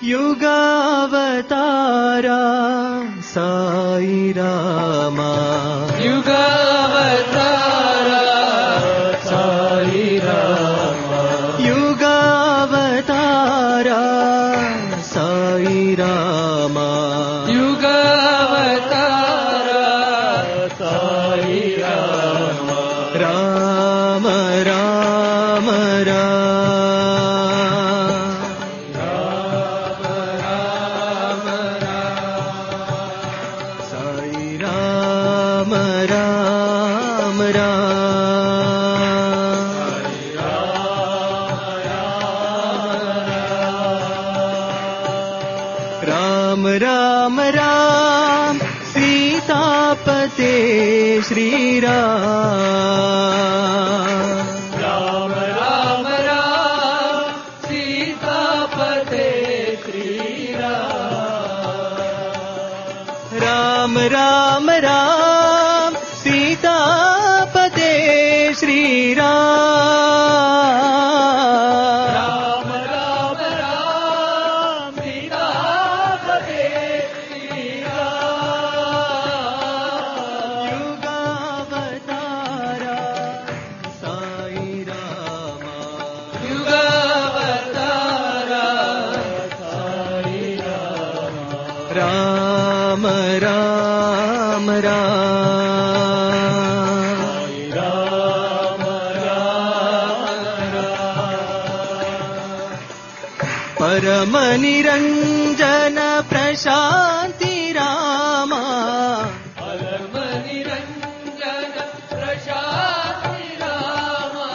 युगावतारा Sai Rama युगावतारा Sai Rama युगावतारा Sai Rama युगावतारा Sai Rama Ram Ram Ram Ram Ram सीतापते Shri Ram Ram Ram Ram सीतापते Shri Ram Ram Ram सीतापते Shri Ram Ram Ram Param Niranjan Prashanti Rama Param Niranjan Prashanti Rama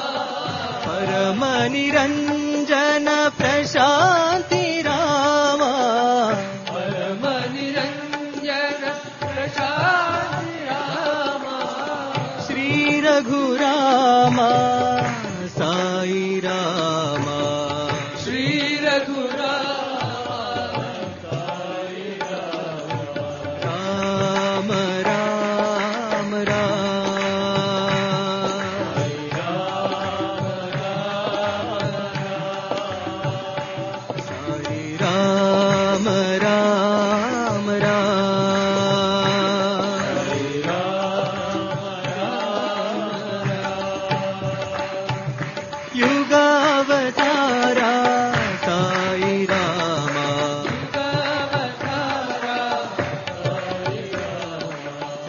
Param Niranjan Prashanti Rama Param Niranjan Prashanti Rama Shri Raghurama Sai Rama Shri Raghurama Sai Ram Ram Sai Ram Ram युगावतारा Sai Rama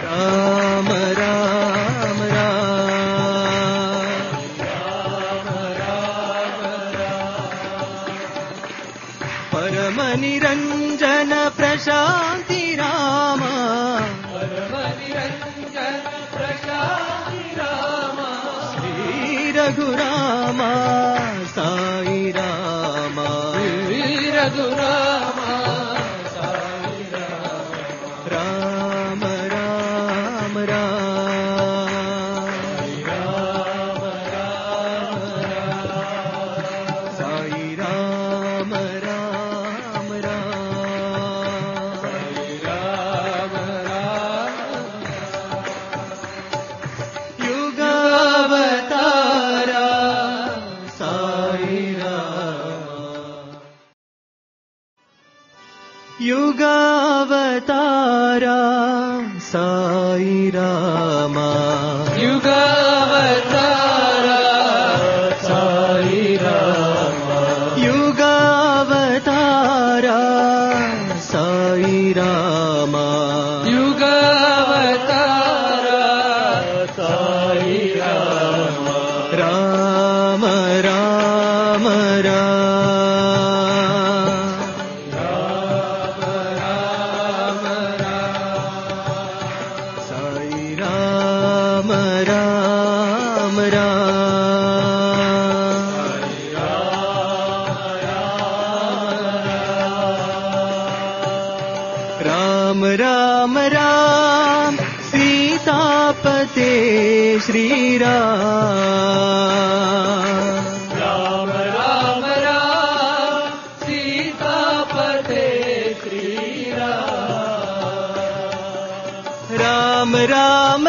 Ram Ram Param Niranjan Prashanti Rama Param Niranjan Prashanti Rama Shri Raghurama Sai Rama Shri Raghurama Sai Ram Ram Sai Ram Ram युगावतारा Sai युगावतारा Sai Rama युगावतारा Sai Rama युगावतारा Sai Rama युगावतारा Sai Rama Ram Ram Sai Ram Ram Ram Ram Ram सीतापते Shri Ram Ram Ram Ram सीतापते Shri Ram Ram Ram